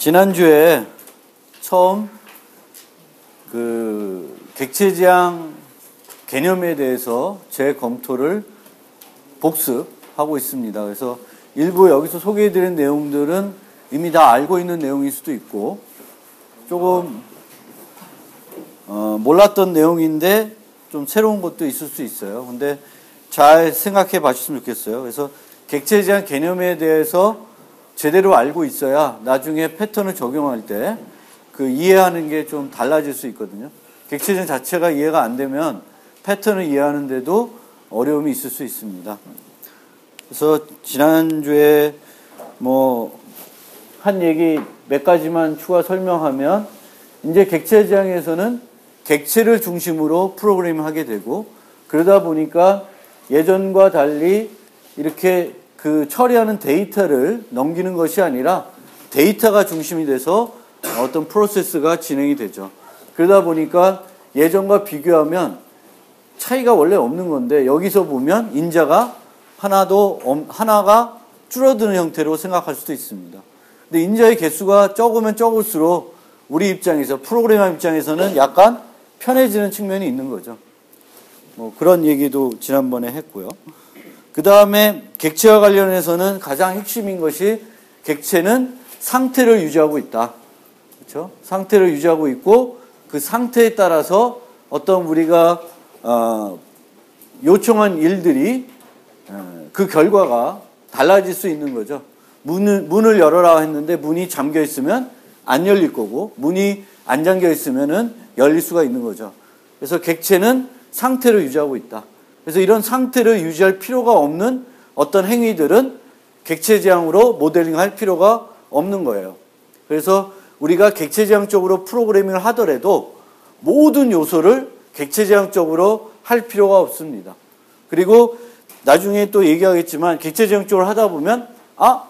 지난주에 처음 객체지향 개념에 대해서 재검토를 복습하고 있습니다. 그래서 일부 여기서 소개해드린 내용들은 이미 다 알고 있는 내용일 수도 있고 조금 몰랐던 내용인데 좀 새로운 것도 있을 수 있어요. 근데 잘 생각해 봐주시면 좋겠어요. 그래서 객체지향 개념에 대해서 제대로 알고 있어야 나중에 패턴을 적용할 때 이해하는 게 좀 달라질 수 있거든요. 객체지향 자체가 이해가 안 되면 패턴을 이해하는데도 어려움이 있을 수 있습니다. 그래서 지난주에 한 얘기 몇 가지만 추가 설명하면 이제 객체지향에서는 객체를 중심으로 프로그래밍을 하게 되고 그러다 보니까 예전과 달리 이렇게 처리하는 데이터를 넘기는 것이 아니라 데이터가 중심이 돼서 어떤 프로세스가 진행이 되죠. 그러다 보니까 예전과 비교하면 차이가 원래 없는 건데 여기서 보면 인자가 하나가 줄어드는 형태로 생각할 수도 있습니다. 근데 인자의 개수가 적으면 적을수록 우리 입장에서 프로그래머 입장에서는 약간 편해지는 측면이 있는 거죠. 그런 얘기도 지난번에 했고요. 그 다음에 객체와 관련해서는 가장 핵심인 것이 객체는 상태를 유지하고 있다. 그렇죠? 상태를 유지하고 있고 그 상태에 따라서 어떤 우리가 요청한 일들이 그 결과가 달라질 수 있는 거죠. 문을 열어라 했는데 문이 잠겨 있으면 안 열릴 거고 문이 안 잠겨 있으면은 열릴 수가 있는 거죠. 그래서 객체는 상태를 유지하고 있다. 그래서 이런 상태를 유지할 필요가 없는 어떤 행위들은 객체지향으로 모델링할 필요가 없는 거예요. 그래서 우리가 객체지향적으로 프로그래밍을 하더라도 모든 요소를 객체지향적으로 할 필요가 없습니다. 그리고 나중에 또 얘기하겠지만 객체지향적으로 하다 보면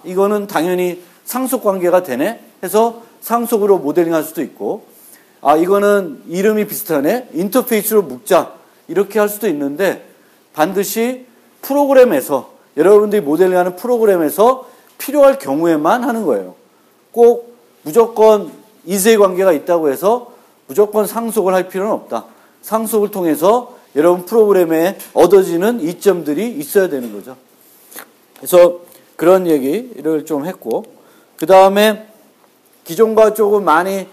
이거는 당연히 상속관계가 되네 해서 상속으로 모델링할 수도 있고 이거는 이름이 비슷하네 인터페이스로 묶자 이렇게 할 수도 있는데 반드시 프로그램에서 여러분들이 모델링하는 프로그램에서 필요할 경우에만 하는 거예요. 꼭 무조건 이세 관계가 있다고 해서 무조건 상속을 할 필요는 없다. 상속을 통해서 여러분 프로그램에 얻어지는 이점들이 있어야 되는 거죠. 그래서 그런 얘기를 좀 했고 그 다음에 기존과 조금 많이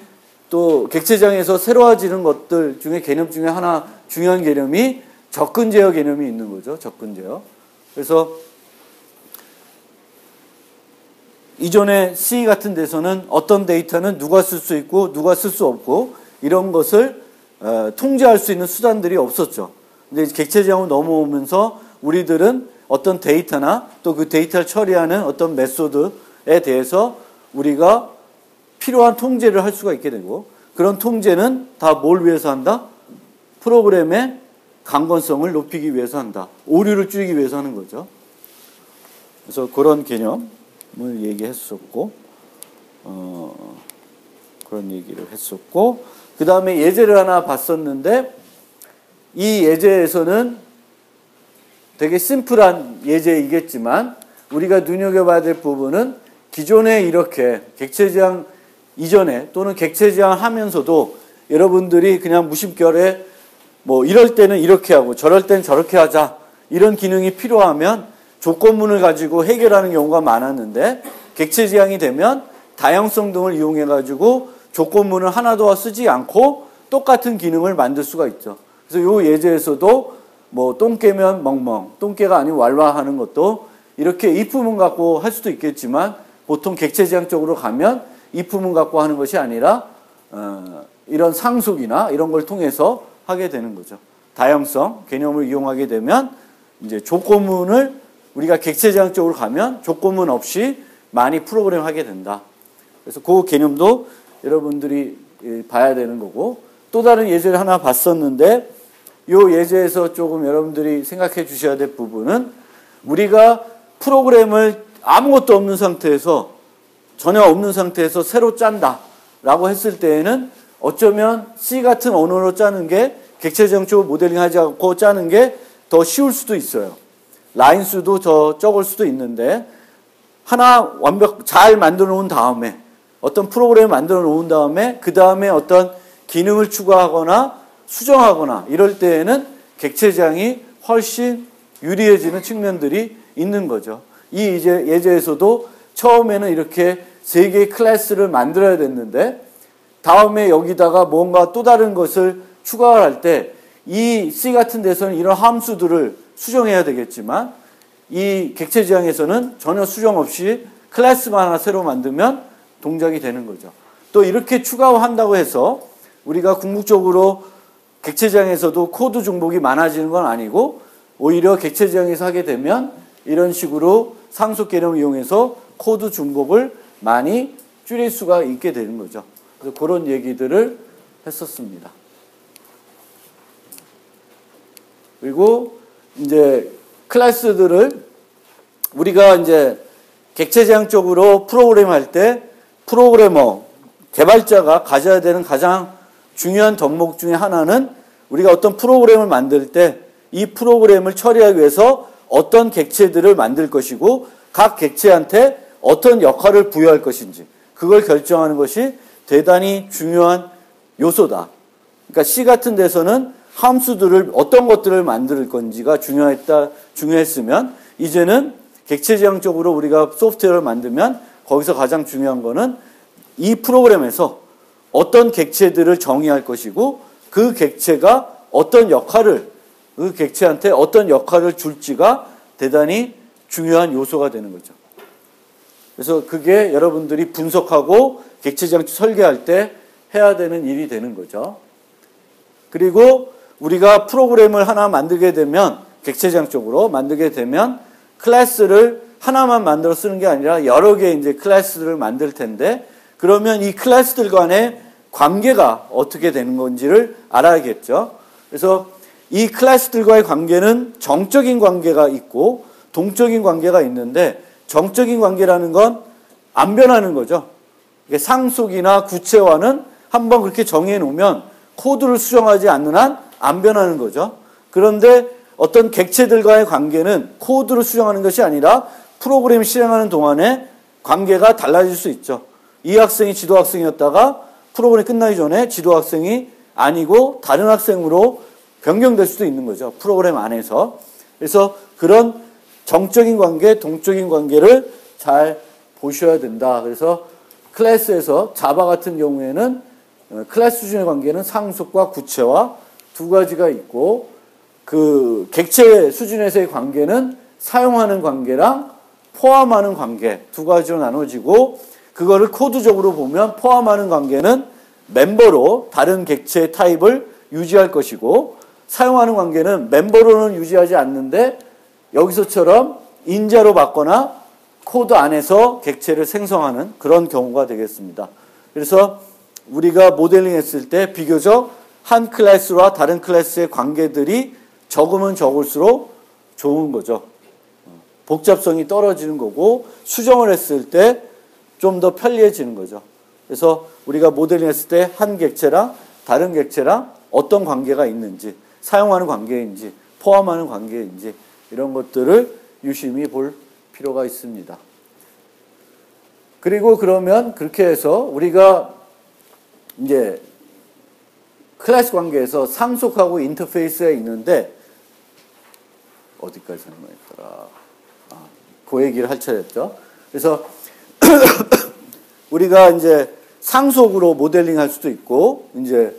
또 객체지향에서 새로워지는 것들 중에 개념 중에 하나 중요한 개념이 접근 제어 개념이 있는 거죠. 접근 제어. 그래서 이전에 C 같은 데서는 어떤 데이터는 누가 쓸 수 있고 누가 쓸 수 없고 이런 것을 통제할 수 있는 수단들이 없었죠. 근데 객체지향으로 넘어오면서 우리들은 어떤 데이터나 또 그 데이터를 처리하는 어떤 메소드에 대해서 우리가 필요한 통제를 할 수가 있게 되고 그런 통제는 다 뭘 위해서 한다? 프로그램의 강건성을 높이기 위해서 한다. 오류를 줄이기 위해서 하는 거죠. 그래서 그런 개념을 얘기했었고 그런 얘기를 했었고 그 다음에 예제를 하나 봤었는데 이 예제에서는 되게 심플한 예제이겠지만 우리가 눈여겨봐야 될 부분은 기존에 이렇게 객체지향 이전에 또는 객체지향 하면서도 여러분들이 그냥 무심결에 이럴 때는 이렇게 하고 저럴 때는 저렇게 하자 이런 기능이 필요하면 조건문을 가지고 해결하는 경우가 많았는데 객체지향이 되면 다양성 등을 이용해가지고 조건문을 하나도 쓰지 않고 똑같은 기능을 만들 수가 있죠. 그래서 이 예제에서도 똥 깨면 멍멍, 똥 깨가 아니고 왈왈 하는 것도 이렇게 if문 갖고 할 수도 있겠지만 보통 객체지향적으로 가면 if문 갖고 하는 것이 아니라 이런 상속이나 이런 걸 통해서 하게 되는 거죠. 다양성 개념을 이용하게 되면 이제 조건문을 우리가 객체지향적으로 가면 조건문 없이 많이 프로그램하게 된다. 그래서 그 개념도 여러분들이 봐야 되는 거고 또 다른 예제를 하나 봤었는데 이 예제에서 조금 여러분들이 생각해 주셔야 될 부분은 우리가 프로그램을 아무것도 없는 상태에서 전혀 없는 상태에서 새로 짠다라고 했을 때에는 어쩌면 C 같은 언어로 짜는 게 객체지향적으로 모델링하지 않고 짜는 게 더 쉬울 수도 있어요. 라인 수도 더 적을 수도 있는데 하나 잘 만들어 놓은 다음에 어떤 프로그램을 만들어 놓은 다음에 그 다음에 어떤 기능을 추가하거나 수정하거나 이럴 때에는 객체지향이 훨씬 유리해지는 측면들이 있는 거죠. 이 예제에서도 처음에는 이렇게 3개의 클래스를 만들어야 됐는데 다음에 여기다가 뭔가 또 다른 것을 추가할 때 이 C 같은 데서는 이런 함수들을 수정해야 되겠지만 이 객체지향에서는 전혀 수정 없이 클래스만 하나 새로 만들면 동작이 되는 거죠. 또 이렇게 추가한다고 해서 우리가 궁극적으로 객체지향에서도 코드 중복이 많아지는 건 아니고 오히려 객체지향에서 하게 되면 이런 식으로 상속 개념을 이용해서 코드 중복을 많이 줄일 수가 있게 되는 거죠. 그래서 그런 얘기들을 했었습니다. 그리고 이제 클래스들을 우리가 이제 객체지향 쪽으로 프로그램 할 때 프로그래머, 개발자가 가져야 되는 가장 중요한 덕목 중에 하나는 우리가 어떤 프로그램을 만들 때 이 프로그램을 처리하기 위해서 어떤 객체들을 만들 것이고 각 객체한테 어떤 역할을 부여할 것인지 그걸 결정하는 것이 대단히 중요한 요소다. 그러니까 C 같은 데서는 함수들을 어떤 것들을 만들 건지가 중요했으면 이제는 객체지향 쪽으로 우리가 소프트웨어를 만들면 거기서 가장 중요한 거는 이 프로그램에서 어떤 객체들을 정의할 것이고 그 객체가 어떤 역할을 그 객체한테 어떤 역할을 줄지가 대단히 중요한 요소가 되는 거죠. 그래서 그게 여러분들이 분석하고 객체지향 설계할 때 해야 되는 일이 되는 거죠. 그리고 우리가 프로그램을 하나 만들게 되면 객체지향 쪽으로 만들게 되면 클래스를 하나만 만들어 쓰는 게 아니라 여러 개의 이제 클래스를 만들 텐데 그러면 이 클래스들 간의 관계가 어떻게 되는 건지를 알아야겠죠. 그래서 이 클래스들과의 관계는 정적인 관계가 있고 동적인 관계가 있는데 정적인 관계라는 건 안 변하는 거죠. 상속이나 구체화는 한번 그렇게 정해 놓으면 코드를 수정하지 않는 한 안 변하는 거죠. 그런데 어떤 객체들과의 관계는 코드를 수정하는 것이 아니라 프로그램 실행하는 동안에 관계가 달라질 수 있죠. 이 학생이 지도학생이었다가 프로그램이 끝나기 전에 지도학생이 아니고 다른 학생으로 변경될 수도 있는 거죠. 프로그램 안에서. 그래서 그런 정적인 관계, 동적인 관계를 잘 보셔야 된다. 그래서 클래스에서 자바 같은 경우에는 클래스 수준의 관계는 상속과 구체화 두 가지가 있고 그 객체 수준에서의 관계는 사용하는 관계랑 포함하는 관계 두 가지로 나눠지고 그거를 코드적으로 보면 포함하는 관계는 멤버로 다른 객체 타입을 유지할 것이고 사용하는 관계는 멤버로는 유지하지 않는데 여기서처럼 인자로 받거나 코드 안에서 객체를 생성하는 그런 경우가 되겠습니다. 그래서 우리가 모델링 했을 때 비교적 한 클래스와 다른 클래스의 관계들이 적으면 적을수록 좋은 거죠. 복잡성이 떨어지는 거고 수정을 했을 때 좀 더 편리해지는 거죠. 그래서 우리가 모델링 했을 때 한 객체랑 다른 객체랑 어떤 관계가 있는지 사용하는 관계인지 포함하는 관계인지 이런 것들을 유심히 볼 필요가 있습니다. 그리고 그러면 그렇게 해서 우리가 이제 클래스 관계에서 상속하고 인터페이스가 있는데 어디까지 설명했더라. 그 얘기를 할 차례였죠. 그래서 우리가 이제 상속으로 모델링 할 수도 있고 이제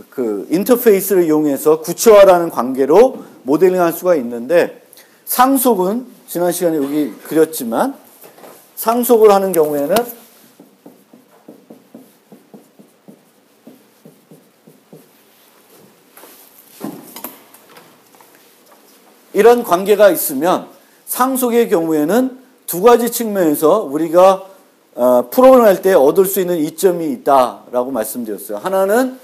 그 인터페이스를 이용해서 구체화라는 관계로 모델링 할 수가 있는데 상속은 지난 시간에 여기 그렸지만 상속을 하는 경우에는 이런 관계가 있으면 상속의 경우에는 두 가지 측면에서 우리가 프로그램 할 때 얻을 수 있는 이점이 있다라고 말씀드렸어요. 하나는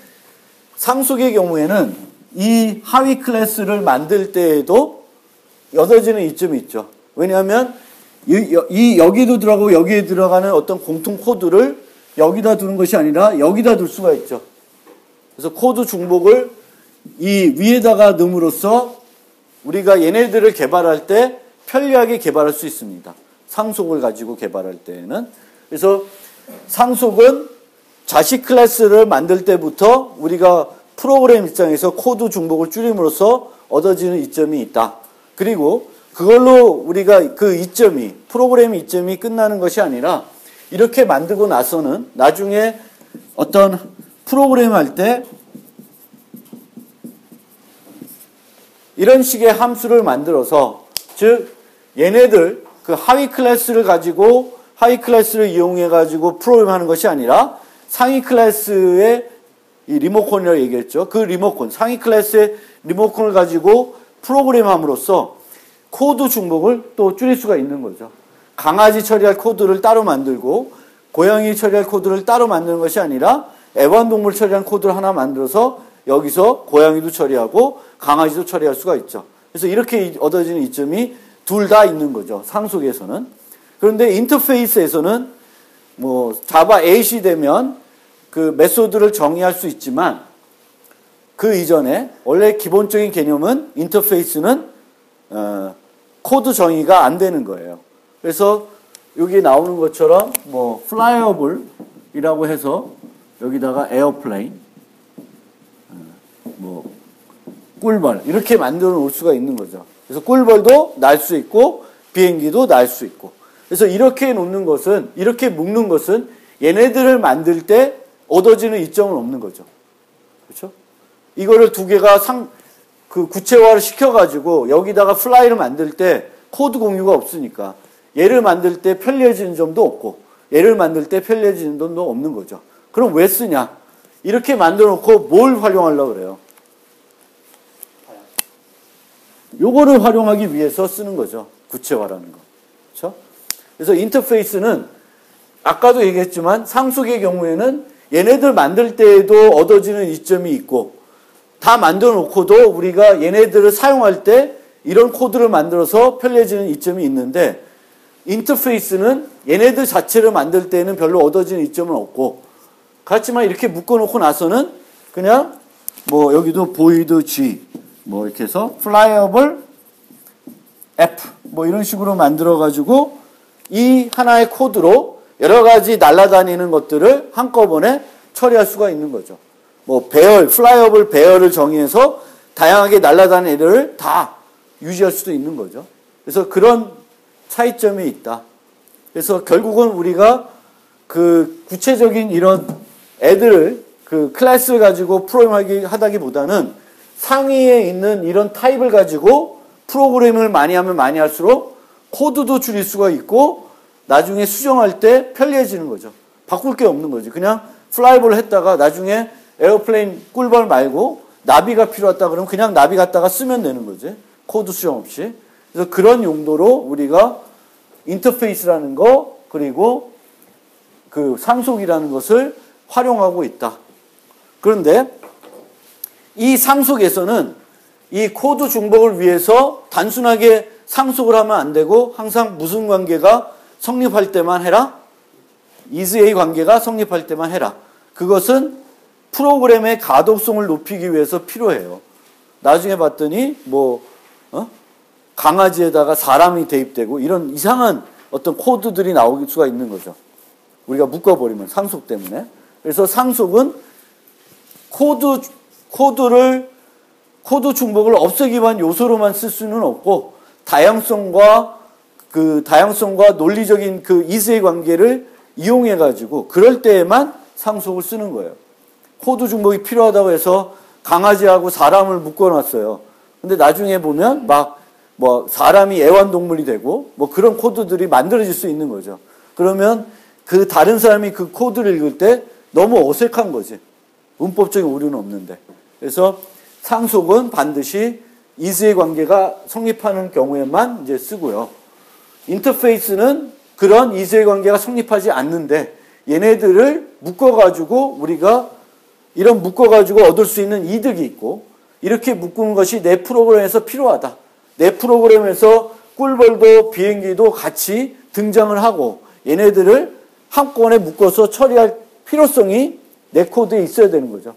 상속의 경우에는 이 하위 클래스를 만들 때에도 얻어지는 이점이 있죠. 왜냐하면 여기도 들어가고 여기에 들어가는 어떤 공통 코드를 여기다 두는 것이 아니라 여기다 둘 수가 있죠. 그래서 코드 중복을 이 위에다가 넣음으로써 우리가 얘네들을 개발할 때 편리하게 개발할 수 있습니다. 상속을 가지고 개발할 때에는. 그래서 상속은 자식 클래스를 만들 때부터 우리가 프로그램 입장에서 코드 중복을 줄임으로써 얻어지는 이점이 있다. 그리고 그걸로 우리가 그 이점이, 프로그램 이점이 끝나는 것이 아니라 이렇게 만들고 나서는 나중에 어떤 프로그램 할 때 이런 식의 함수를 만들어서, 즉 얘네들 그 하위 클래스를 가지고 하위 클래스를 이용해 가지고 프로그램하는 것이 아니라 상위 클래스의 이 리모컨이라고 얘기했죠. 그 리모컨, 상위 클래스의 리모컨을 가지고 프로그램함으로써 코드 중복을 또 줄일 수가 있는 거죠. 강아지 처리할 코드를 따로 만들고 고양이 처리할 코드를 따로 만드는 것이 아니라 애완동물 처리한 코드를 하나 만들어서 여기서 고양이도 처리하고 강아지도 처리할 수가 있죠. 그래서 이렇게 얻어지는 이점이 둘 다 있는 거죠. 상속에서는. 그런데 인터페이스에서는 뭐 자바 8이 되면 그 메소드를 정의할 수 있지만 그 이전에 원래 기본적인 개념은 인터페이스는 코드 정의가 안 되는 거예요. 그래서 여기 나오는 것처럼 뭐 flyable이라고 해서 여기다가 에어플레인, 뭐 꿀벌 이렇게 만들어 놓을 수가 있는 거죠. 그래서 꿀벌도 날 수 있고 비행기도 날 수 있고. 그래서 이렇게 놓는 것은, 이렇게 묶는 것은 얘네들을 만들 때 얻어지는 이점은 없는 거죠. 그렇죠? 이거를 두 개가 구체화를 시켜가지고 여기다가 플라이를 만들 때 코드 공유가 없으니까 얘를 만들 때 편리해지는 점도 없고 얘를 만들 때 편리해지는 점도 없는 거죠. 그럼 왜 쓰냐? 이렇게 만들어 놓고 뭘 활용하려고 그래요? 요거를 활용하기 위해서 쓰는 거죠. 구체화라는 거. 그렇죠? 그래서 인터페이스는 아까도 얘기했지만 상속의 경우에는 얘네들 만들 때에도 얻어지는 이점이 있고 다 만들어 놓고도 우리가 얘네들을 사용할 때 이런 코드를 만들어서 편리해지는 이점이 있는데 인터페이스는 얘네들 자체를 만들 때는 별로 얻어지는 이점은 없고 그렇지만 이렇게 묶어놓고 나서는 그냥 뭐 여기도 void G 뭐 이렇게 해서 flyable F 뭐 이런 식으로 만들어 가지고 이 하나의 코드로 여러 가지 날아다니는 것들을 한꺼번에 처리할 수가 있는 거죠. 뭐 배열, flyable 배열을 정의해서 다양하게 날아다니는 애들을 다 유지할 수도 있는 거죠. 그래서 그런 차이점이 있다. 그래서 결국은 우리가 그 구체적인 이런 애들을 그 클래스를 가지고 프로그램하기 하다기보다는 상위에 있는 이런 타입을 가지고 프로그램을 많이 하면 많이 할수록 코드도 줄일 수가 있고 나중에 수정할 때 편리해지는 거죠. 바꿀 게 없는 거지. 그냥 플라이볼을 했다가 나중에 에어플레인 꿀벌 말고 나비가 필요하다 그러면 그냥 나비 갖다가 쓰면 되는 거지. 코드 수정 없이. 그래서 그런 용도로 우리가 인터페이스라는 거 그리고 그 상속이라는 것을 활용하고 있다. 그런데 이 상속에서는 이 코드 중복을 위해서 단순하게 상속을 하면 안 되고 항상 무슨 관계가 성립할 때만 해라? is-a 관계가 성립할 때만 해라. 그것은 프로그램의 가독성을 높이기 위해서 필요해요. 나중에 봤더니 뭐 강아지에다가 사람이 대입되고 이런 이상한 어떤 코드들이 나올 수가 있는 거죠. 우리가 묶어버리면 상속 때문에. 그래서 상속은 코드 중복을 없애기 위한 요소로만 쓸 수는 없고 다양성과 논리적인 그 is-a 관계를 이용해 가지고 그럴 때에만 상속을 쓰는 거예요. 코드 중복이 필요하다고 해서 강아지하고 사람을 묶어놨어요. 근데 나중에 보면 뭐 사람이 애완동물이 되고 뭐 그런 코드들이 만들어질 수 있는 거죠. 그러면 그 다른 사람이 그 코드를 읽을 때 너무 어색한 거지. 문법적인 오류는 없는데. 그래서 상속은 반드시 is-a 관계가 성립하는 경우에만 이제 쓰고요. 인터페이스는 그런 is-a 관계가 성립하지 않는데 얘네들을 묶어가지고 우리가 이런 묶어가지고 얻을 수 있는 이득이 있고 이렇게 묶은 것이 내 프로그램에서 필요하다. 내 프로그램에서 꿀벌도 비행기도 같이 등장을 하고 얘네들을 한꺼번에 묶어서 처리할 필요성이 내 코드에 있어야 되는 거죠.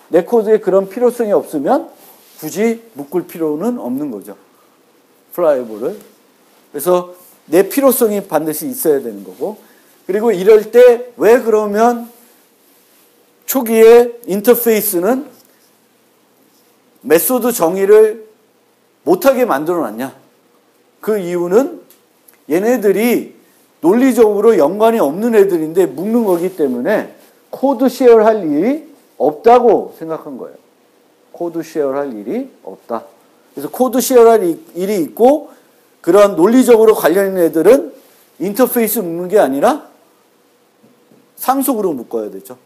내 코드에 그런 필요성이 없으면 굳이 묶을 필요는 없는 거죠. 플라이볼을. 그래서 내 필요성이 반드시 있어야 되는 거고 그리고 이럴 때 왜 그러면 초기에 인터페이스는 메소드 정의를 못하게 만들어놨냐? 그 이유는 얘네들이 논리적으로 연관이 없는 애들인데 묶는 거기 때문에 코드 쉐어할 일이 없다고 생각한 거예요. 코드 쉐어할 일이 없다. 그래서 코드 쉐어할 일이 있고 그런 논리적으로 관련 있는 애들은 인터페이스 묶는 게 아니라 상속으로 묶어야 되죠.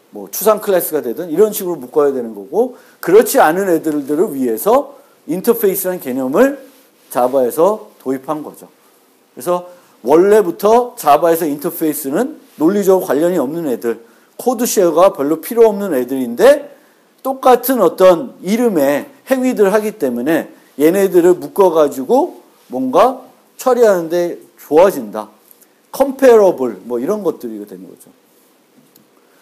뭐 추상 클래스가 되든 이런 식으로 묶어야 되는 거고 그렇지 않은 애들을 위해서 인터페이스라는 개념을 자바에서 도입한 거죠. 그래서 원래부터 자바에서 인터페이스는 논리적으로 관련이 없는 애들, 코드 쉐어가 별로 필요 없는 애들인데 똑같은 어떤 이름의 행위들을 하기 때문에 얘네들을 묶어가지고 뭔가 처리하는데 좋아진다. comparable 뭐 이런 것들이 되는 거죠.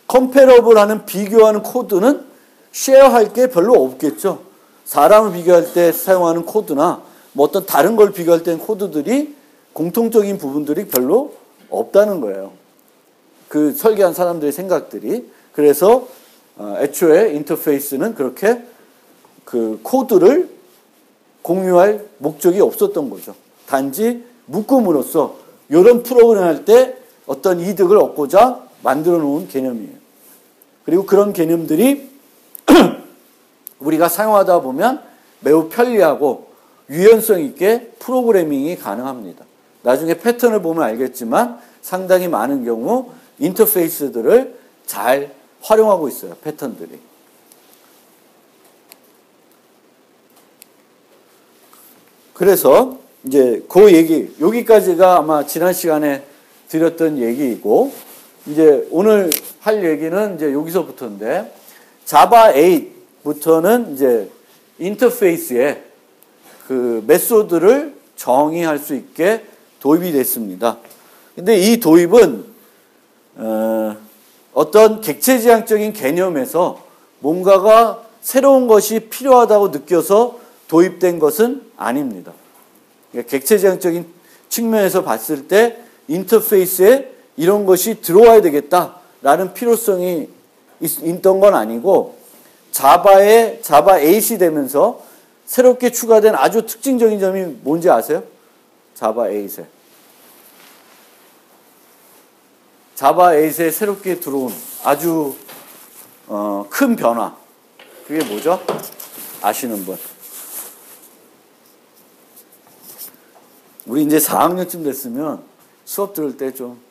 comparable 하는 비교하는 코드는 쉐어할 게 별로 없겠죠. 사람을 비교할 때 사용하는 코드나 뭐 어떤 다른 걸 비교할 때는 코드들이 공통적인 부분들이 별로 없다는 거예요. 그 설계한 사람들의 생각들이. 그래서 애초에 인터페이스는 그렇게 그 코드를 공유할 목적이 없었던 거죠. 단지 묶음으로써 이런 프로그램 할 때 어떤 이득을 얻고자 만들어 놓은 개념이에요. 그리고 그런 개념들이 우리가 사용하다 보면 매우 편리하고 유연성 있게 프로그래밍이 가능합니다. 나중에 패턴을 보면 알겠지만 상당히 많은 경우 인터페이스들을 잘 활용하고 있어요. 패턴들이. 그래서 이제 그 얘기, 여기까지가 아마 지난 시간에 드렸던 얘기이고 이제 오늘 할 얘기는 이제 여기서부터인데 자바 8부터는 이제 인터페이스에 그 메소드를 정의할 수 있게 도입이 됐습니다. 근데 이 도입은 어떤 객체지향적인 개념에서 뭔가가 새로운 것이 필요하다고 느껴서 도입된 것은 아닙니다. 객체지향적인 측면에서 봤을 때 인터페이스에 이런 것이 들어와야 되겠다라는 필요성이 있던 건 아니고 자바 8이 되면서 새롭게 추가된 아주 특징적인 점이 뭔지 아세요? 자바 8에. 자바 8에 새롭게 들어온 아주 큰 변화. 그게 뭐죠? 아시는 분? 우리 이제 4학년쯤 됐으면 수업 들을 때 좀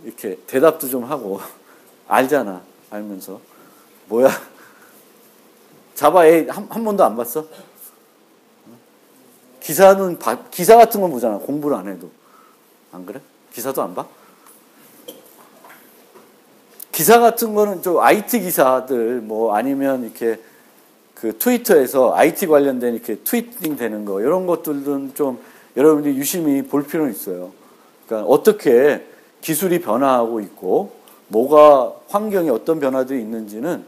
이렇게 대답도 좀 하고 알잖아. 알면서. 뭐야? 자바 8 한 번도 안 봤어? 기사 같은 건 보잖아. 공부를 안 해도. 안 그래? 기사도 안 봐? 기사 같은 거는 좀 IT 기사들 뭐 아니면 이렇게 그 트위터에서 IT 관련된 이렇게 트위팅 되는 거 이런 것들은 좀 여러분들이 유심히 볼 필요는 있어요. 그러니까 어떻게 기술이 변화하고 있고 뭐가 환경에 어떤 변화들이 있는지는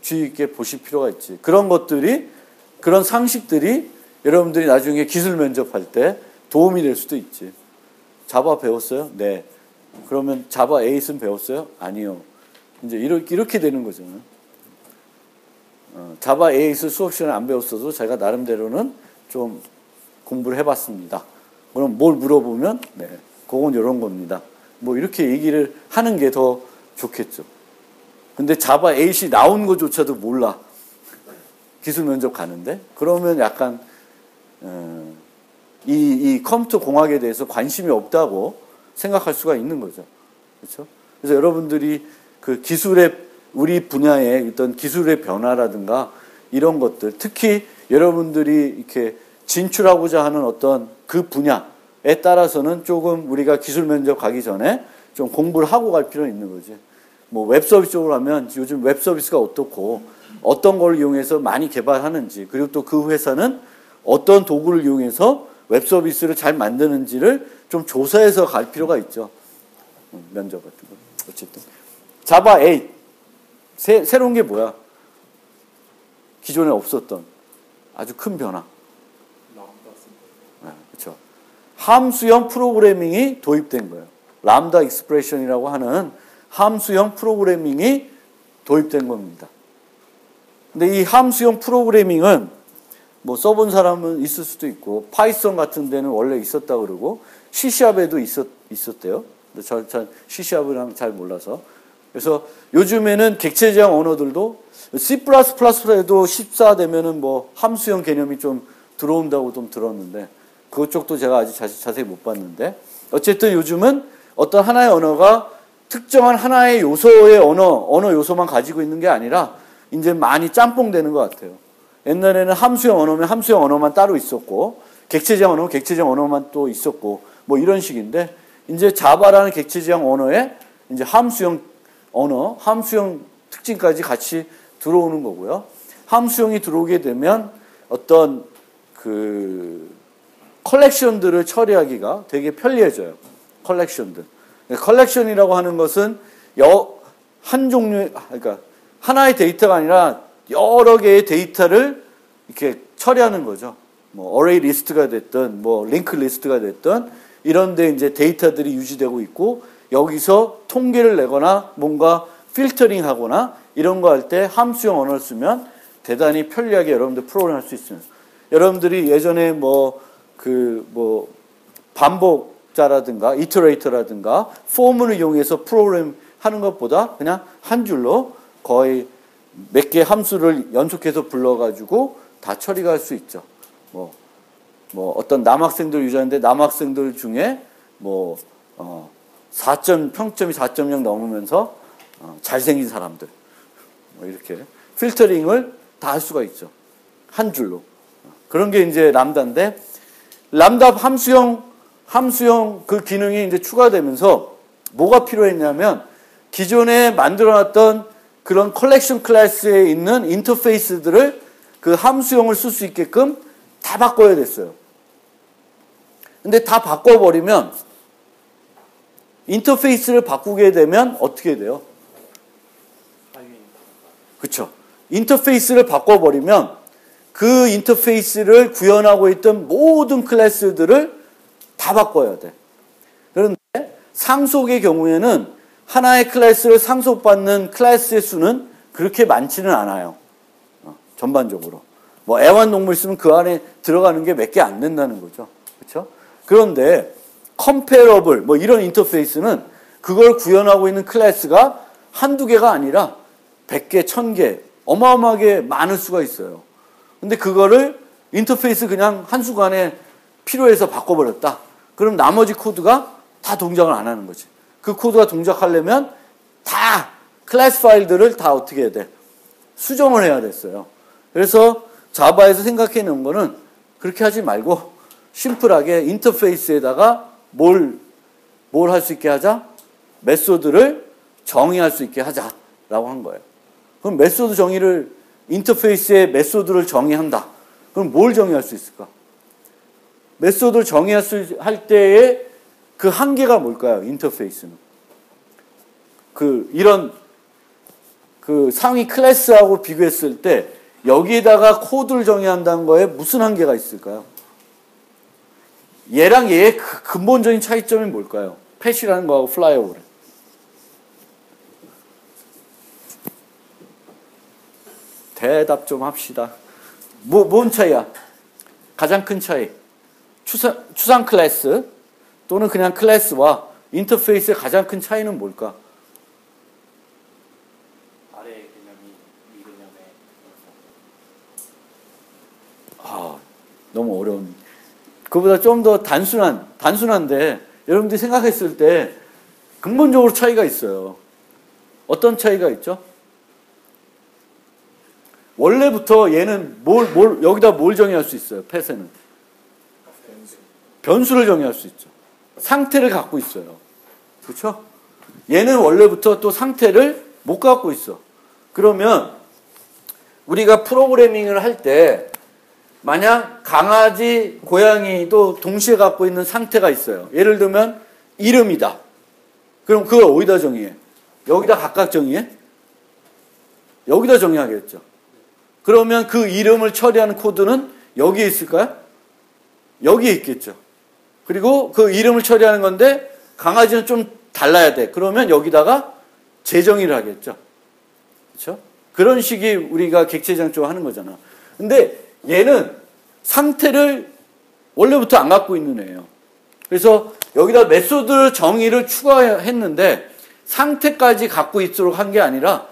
주의 깊게 보실 필요가 있지. 그런 것들이 그런 상식들이 여러분들이 나중에 기술 면접할 때 도움이 될 수도 있지. 자바 배웠어요? 네. 그러면 자바 8은 배웠어요? 아니요. 이제 이렇게 되는 거잖아요. 자바 8을 수업 시간에 안 배웠어도 제가 나름대로는 좀 공부를 해봤습니다. 그럼 뭘 물어보면 네, 그건 이런 겁니다. 뭐 이렇게 얘기를 하는 게 더 좋겠죠. 근데 자바 8이 나온 것조차도 몰라. 기술 면접 가는데 그러면 약간 이 컴퓨터 공학에 대해서 관심이 없다고 생각할 수가 있는 거죠. 그렇죠? 그래서 여러분들이 그 기술의 우리 분야의 어떤 기술의 변화라든가 이런 것들, 특히 여러분들이 이렇게 진출하고자 하는 어떤 그 분야에 따라서는 조금 우리가 기술 면접 가기 전에 좀 공부를 하고 갈 필요는 있는 거지. 뭐 웹서비스 쪽으로 하면 요즘 웹서비스가 어떻고 어떤 걸 이용해서 많이 개발하는지 그리고 또 그 회사는 어떤 도구를 이용해서 웹서비스를 잘 만드는지를 좀 조사해서 갈 필요가 있죠. 면접 같은 거. 어쨌든. 자바 8. 새로운 게 뭐야? 기존에 없었던 아주 큰 변화. 네, 그렇죠. 함수형 프로그래밍이 도입된 거예요. 람다 익스프레션이라고 하는 함수형 프로그래밍이 도입된 겁니다. 근데 이 함수형 프로그래밍은 뭐 써본 사람은 있을 수도 있고 파이썬 같은 데는 원래 있었다 그러고 C#에도 있었대요. 근데 전 C#랑 잘 몰라서. 그래서 요즘에는 객체 지향 언어들도 C++에도 14 되면은 뭐 함수형 개념이 좀 들어온다고 좀 들었는데 그쪽도 제가 아직 자세히 못 봤는데 어쨌든 요즘은 어떤 하나의 언어가 특정한 하나의 요소의 언어 요소만 가지고 있는 게 아니라 이제 많이 짬뽕되는 것 같아요. 옛날에는 함수형 언어면 함수형 언어만 따로 있었고 객체지향 언어면 객체지향 언어만 또 있었고 뭐 이런 식인데 이제 자바라는 객체지향 언어에 이제 함수형 언어, 함수형 특징까지 같이 들어오는 거고요. 함수형이 들어오게 되면 어떤 그 컬렉션들을 처리하기가 되게 편리해져요. 컬렉션들. 컬렉션이라고 하는 것은 한 종류의, 그러니까 하나의 데이터가 아니라 여러 개의 데이터를 이렇게 처리하는 거죠. 뭐 어레이 리스트가 됐든 뭐 링크 리스트가 됐든 이런 데 이제 데이터들이 유지되고 있고 여기서 통계를 내거나 뭔가 필터링 하거나 이런 거 할 때 함수형 언어를 쓰면 대단히 편리하게 여러분들 프로그램 할 수 있습니다. 여러분들이 예전에 반복자라든가 이터레이터라든가 포문을 이용해서 프로그램 하는 것보다 그냥 한 줄로 거의 몇 개 함수를 연속해서 불러가지고 다 처리가 할 수 있죠. 뭐 어떤 남학생들 유저인데 남학생들 중에 평점이 4.0 넘으면서 잘생긴 사람들 뭐 이렇게 필터링을 다 할 수가 있죠. 한 줄로. 그런 게 이제 람다인데 람다 함수형 그 기능이 이제 추가되면서 뭐가 필요했냐면 기존에 만들어놨던 그런 컬렉션 클래스에 있는 인터페이스들을 그 함수형을 쓸 수 있게끔 다 바꿔야 됐어요. 근데 다 바꿔버리면 인터페이스를 바꾸게 되면 어떻게 돼요? 그렇죠. 인터페이스를 바꿔버리면 그 인터페이스를 구현하고 있던 모든 클래스들을 다 바꿔야 돼. 그런데 상속의 경우에는 하나의 클래스를 상속받는 클래스의 수는 그렇게 많지는 않아요. 전반적으로. 뭐 애완동물 있으면 그 안에 들어가는 게 몇 개 안 된다는 거죠. 그렇죠? 그런데 comparable 뭐 이런 인터페이스는 그걸 구현하고 있는 클래스가 한두 개가 아니라 100개, 1000개 어마어마하게 많을 수가 있어요. 근데 그거를 인터페이스 그냥 한순간에 필요해서 바꿔버렸다. 그럼 나머지 코드가 다 동작을 안 하는 거지. 그 코드가 동작하려면 다 클래스 파일들을 다 어떻게 해야 돼? 수정을 해야 됐어요. 그래서 자바에서 생각해 놓은 거는 그렇게 하지 말고 심플하게 인터페이스에다가 뭘 할 수 있게 하자? 메소드를 정의할 수 있게 하자라고 한 거예요. 그럼 메소드 정의를 인터페이스에 메소드를 정의한다. 그럼 뭘 정의할 수 있을까? 메소드를 정의할 때의 그 한계가 뭘까요? 인터페이스는. 이런 상위 클래스하고 비교했을 때 여기에다가 코드를 정의한다는 거에 무슨 한계가 있을까요? 얘랑 얘의 근본적인 차이점이 뭘까요? 팻이라는 거하고 플라이오버를. 대답 좀 합시다. 뭔 차이야? 가장 큰 차이. 추상 클래스 또는 그냥 클래스와 인터페이스의 가장 큰 차이는 뭘까? 아래 개념이 위 개념에 너무 어려운. 그보다 좀 더 단순한데 여러분들이 생각했을 때 근본적으로 차이가 있어요. 어떤 차이가 있죠? 원래부터 얘는 여기다 뭘 정의할 수 있어요? 팻에는 변수를 정의할 수 있죠. 상태를 갖고 있어요. 그렇죠? 얘는 원래부터 또 상태를 못 갖고 있어. 그러면 우리가 프로그래밍을 할 때 만약 강아지, 고양이도 동시에 갖고 있는 상태가 있어요. 예를 들면 이름이다. 그럼 그걸 어디다 정의해? 여기다 각각 정의해? 여기다 정의하겠죠. 그러면 그 이름을 처리하는 코드는 여기에 있을까요? 여기에 있겠죠. 그리고 그 이름을 처리하는 건데 강아지는 좀 달라야 돼. 그러면 여기다가 재정의를 하겠죠. 그렇죠? 그런 식이 우리가 객체지향적으로 하는 거잖아. 근데 얘는 상태를 원래부터 안 갖고 있는 애예요. 그래서 여기다 메소드 정의를 추가했는데 상태까지 갖고 있도록 한 게 아니라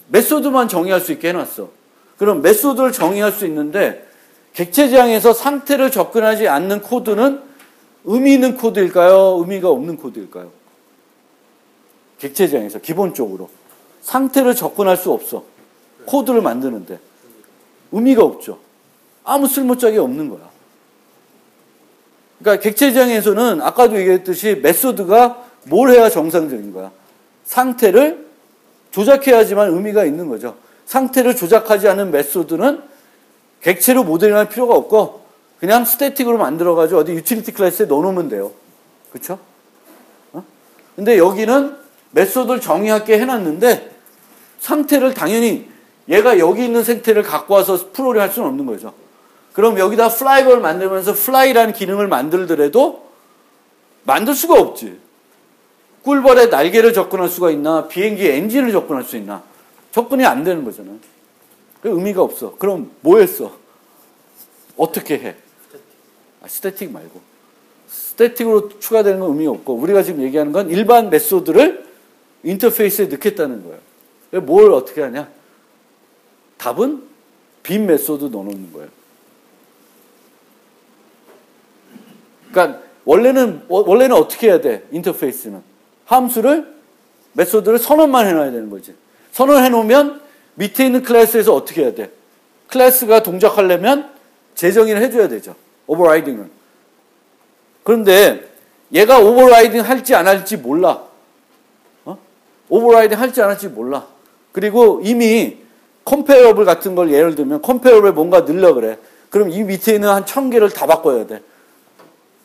메소드만 정의할 수 있게 해놨어. 그럼 메소드를 정의할 수 있는데 객체지향에서 상태를 접근하지 않는 코드는 의미 있는 코드일까요? 의미가 없는 코드일까요? 객체지향에서 기본적으로 상태를 접근할 수 없어. 코드를 만드는데 의미가 없죠. 아무 쓸모짝이 없는 거야. 그러니까 객체지향에서는 아까도 얘기했듯이 메소드가 뭘 해야 정상적인 거야? 상태를 조작해야지만 의미가 있는 거죠. 상태를 조작하지 않은 메소드는 객체로 모델링할 필요가 없고 그냥 스태틱으로 만들어가지고 어디 유틸리티 클래스에 넣어놓으면 돼요. 그렇죠? 근데 여기는 메소드를 정의하게 해놨는데 상태를 당연히 얘가 여기 있는 상태를 갖고 와서 프로그램 할 수는 없는 거죠. 그럼 여기다 플라이버를 만들면서 플라이라는 기능을 만들더라도 만들 수가 없지. 꿀벌의 날개를 접근할 수가 있나? 비행기 엔진을 접근할 수 있나? 접근이 안 되는 거잖아요. 의미가 없어. 그럼 뭐 했어? 어떻게 해? 스태틱 말고. 스태틱으로 추가되는 건 의미가 없고 우리가 지금 얘기하는 건 일반 메소드를 인터페이스에 넣겠다는 거예요. 뭘 어떻게 하냐? 답은 빈 메소드 넣어놓는 거예요. 그러니까 원래는 어떻게 해야 돼? 인터페이스는 함수를 메소드를 선언만 해놔야 되는 거지. 선언해 놓으면 밑에 있는 클래스에서 어떻게 해야 돼? 클래스가 동작하려면 재정의를 해줘야 되죠. 오버라이딩을. 그런데 얘가 오버라이딩 할지 안 할지 몰라. 오버라이딩 할지 안 할지 몰라. 그리고 이미 컴페어블 같은 걸 예를 들면 컴페어블에 뭔가 넣으려 그래. 그럼 이 밑에 있는 한 1000개를 다 바꿔야 돼.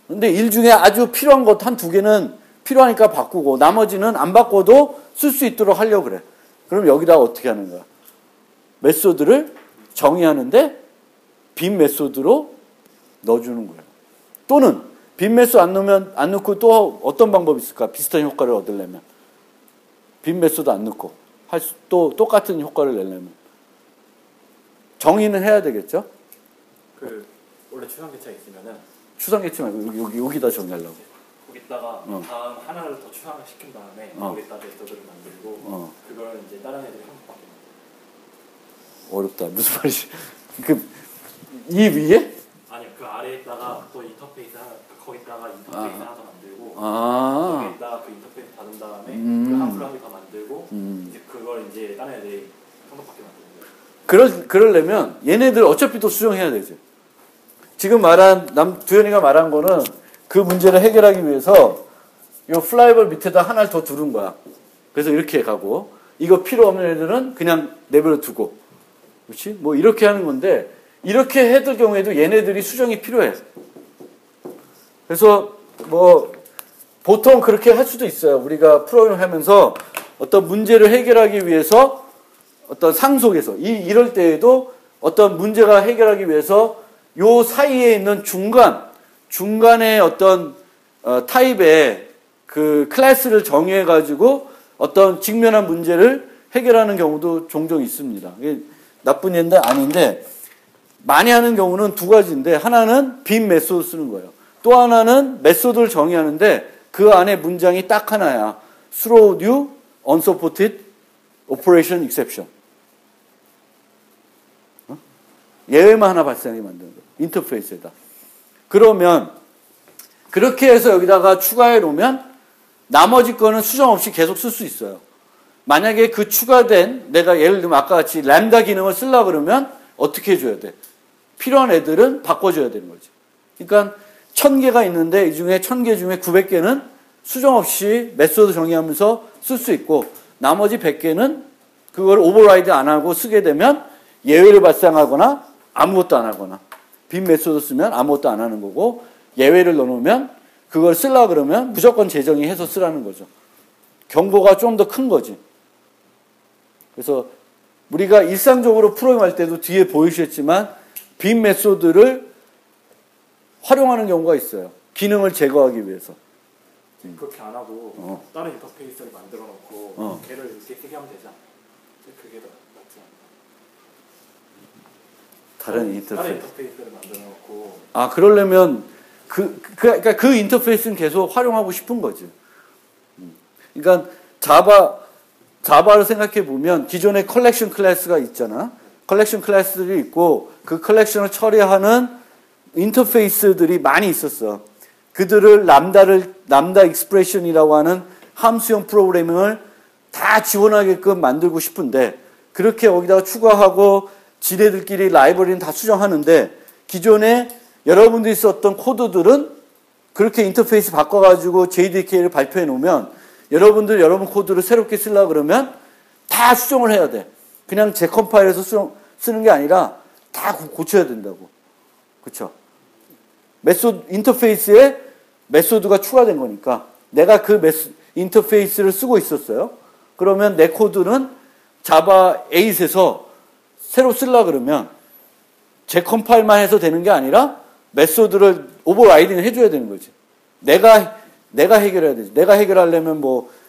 근데 일 중에 아주 필요한 것 한 2개는 필요하니까 바꾸고 나머지는 안 바꿔도 쓸 수 있도록 하려고 그래. 그럼 여기다 어떻게 하는 거야? 메소드를 정의하는데 빈 메소드로 넣어주는 거예요. 또는 빈 메소드 안 넣고 또 어떤 방법이 있을까? 비슷한 효과를 얻으려면. 빈 메소드 안 넣고 또 똑같은 효과를 내려면 정의는 해야 되겠죠? 원래 추상계차 있으면은 추상계치 말고 여기다 정의하려고. 거기다가 다음 하나를 더 추상화시킨 다음에 거기다 메소드를 만들고 그걸 이제 다른 애들이 한번 어렵다. 무슨 말이지? 이 위에? 아니요, 그 아래에다가 또 인터페이스 거기다가 인터페이스 하나 더 만들고 거기에다가 그 인터페이스 닫은 다음에 그 함수를 한 개 더 만들고 이제 그걸 이제 다른 애들이 성격받게 만드는 거예요. 그러려면 얘네들 어차피 또 수정해야 되지. 지금 두현이가 말한 거는 그 문제를 해결하기 위해서 이 플라이벌 밑에다 하나를 더 두른 거야. 그래서 이렇게 가고 이거 필요 없는 애들은 그냥 내버려 두고 그렇지? 뭐 이렇게 하는 건데 이렇게 해둘 경우에도 얘네들이 수정이 필요해. 그래서 뭐 보통 그렇게 할 수도 있어요. 우리가 프로그램 하면서 어떤 문제를 해결하기 위해서 어떤 상속에서 이럴 때에도 어떤 문제가 해결하기 위해서 요 사이에 있는 중간의 어떤 타입의 그 클래스를 정의해 가지고 어떤 직면한 문제를 해결하는 경우도 종종 있습니다. 이게 나쁜 예인데 아닌데 많이 하는 경우는 두 가지인데 하나는 빈 메소드 쓰는 거예요. 또 하나는 메소드를 정의하는데 그 안에 문장이 딱 하나야. throw new unsupported operation exception. 예외만 하나 발생하게 만드는 거예요. 인터페이스에다. 그러면 그렇게 해서 여기다가 추가해 놓으면 나머지 거는 수정 없이 계속 쓸 수 있어요. 만약에 그 추가된 내가 예를 들면 아까 같이 램다 기능을 쓰려고 그러면 어떻게 해줘야 돼? 필요한 애들은 바꿔줘야 되는 거지. 그러니까 1000개가 있는데 이 중에 1000개 중에 900개는 수정 없이 메소드 정의하면서 쓸 수 있고 나머지 100개는 그걸 오버라이드 안 하고 쓰게 되면 예외를 발생하거나 아무것도 안 하거나 빈 메소드 쓰면 아무것도 안 하는 거고 예외를 넣어놓으면 그걸 쓰려고 그러면 무조건 재정의해서 쓰라는 거죠. 경고가 좀 더 큰 거지. 그래서 우리가 일상적으로 프로그램할 때도 뒤에 보이셨지만 빈 메소드를 활용하는 경우가 있어요. 기능을 제거하기 위해서. 그렇게 안 하고 다른 인터페이스를 만들어 놓고 걔를 이렇게 쓰게 하면 되지 않나? 그게 더 낫지 않나? 다른 인터페이스를 만들어 놓고 그러려면 그러니까 그 인터페이스는 계속 활용하고 싶은 거지. 그러니까 자바를 생각해 보면 기존에 컬렉션 클래스가 있잖아. 컬렉션 클래스들이 있고 그 컬렉션을 처리하는 인터페이스들이 많이 있었어. 그들을 람다 익스프레션이라고 하는 함수형 프로그래밍을 다 지원하게끔 만들고 싶은데 그렇게 여기다가 추가하고 지네들끼리 라이브러리는 다 수정하는데 기존에 여러분들이 썼던 코드들은 그렇게 인터페이스 바꿔가지고 JDK를 발표해 놓으면 여러분 코드를 새롭게 쓰려고 그러면 다 수정을 해야 돼. 그냥 재컴파일해서 쓰는 게 아니라 다 고쳐야 된다고. 그렇죠? 인터페이스에 메소드가 추가된 거니까 내가 그 인터페이스를 쓰고 있었어요. 그러면 내 코드는 자바 8에서 새로 쓰려고 그러면 재컴파일만 해서 되는 게 아니라 메소드를 오버라이딩을 해줘야 되는 거지. 내가 해결해야 되지. 내가 해결하려면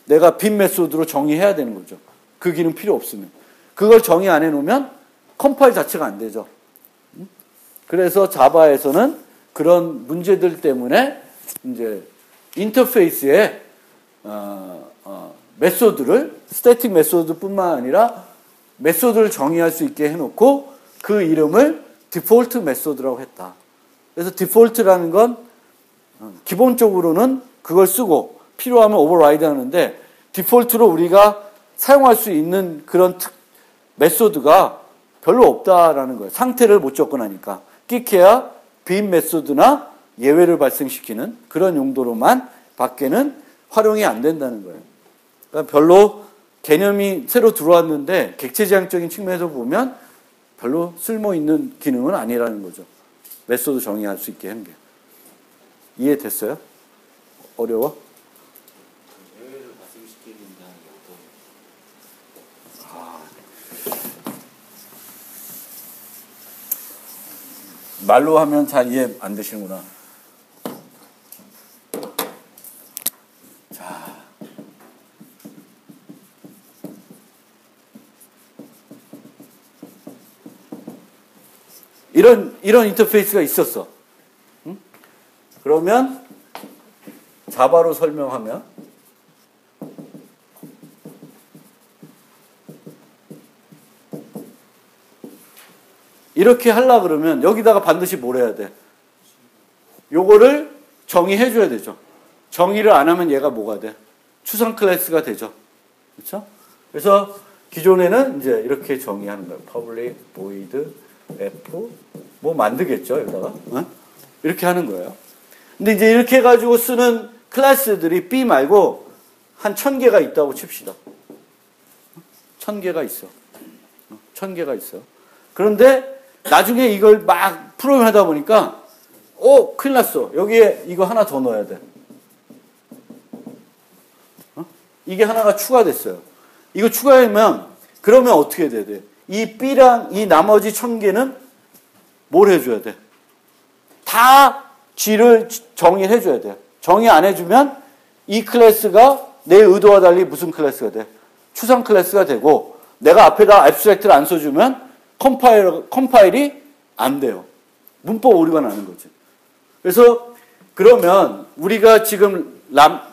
내가 빈 메소드로 정의해야 되는 거죠. 그 기능 필요 없으면. 그걸 정의 안 해놓으면 컴파일 자체가 안 되죠. 그래서 자바에서는 그런 문제들 때문에 이제 인터페이스에 메소드를 스태틱 메소드뿐만 아니라 메소드를 정의할 수 있게 해놓고 그 이름을 디폴트 메소드라고 했다. 그래서 디폴트라는 건 기본적으로는 그걸 쓰고 필요하면 오버라이드 하는데 디폴트로 우리가 사용할 수 있는 그런 메소드가 별로 없다라는 거예요. 상태를 못 접근하니까. 끼케야 빈 메소드나 예외를 발생시키는 그런 용도로만 밖에는 활용이 안 된다는 거예요. 그러니까 별로 개념이 새로 들어왔는데 객체지향적인 측면에서 보면 별로 쓸모있는 기능은 아니라는 거죠. 메소드 정의할 수 있게 하는 게. 이해됐어요? 어려워? 예외를 발생시키는다는 게 어떤? 말로 하면 잘 이해 안 되시는구나. 자. 이런 인터페이스가 있었어. 응? 그러면 자바로 설명하면 이렇게 하려고 그러면 여기다가 반드시 뭘 해야 돼? 요거를 정의해 줘야 되죠. 정의를 안 하면 얘가 뭐가 돼? 추상 클래스가 되죠. 그렇죠? 그래서 기존에는 이제 이렇게 정의하는 거예요. public, void, f 만들겠죠, 여기다가. 어? 이렇게 하는 거예요. 근데 이제 이렇게 해가지고 쓰는 클래스들이 B 말고 한 1000개가 있다고 칩시다. 1000개가 있어. 1000개가 있어. 그런데 나중에 이걸 막 프로그램 하다 보니까 큰일 났어. 여기에 이거 하나 더 넣어야 돼. 이게 하나가 추가됐어요. 이거 추가하면 그러면 어떻게 돼야 돼? 이 B랑 이 나머지 1000개는 뭘 해줘야 돼? 다 G를 정의해 줘야 돼. 정의 안 해주면 이 클래스가 내 의도와 달리 무슨 클래스가 돼? 추상 클래스가 되고 내가 앞에다 abstract를 안 써주면 컴파일이 안 돼요. 문법 오류가 나는 거지. 그래서 그러면 우리가 지금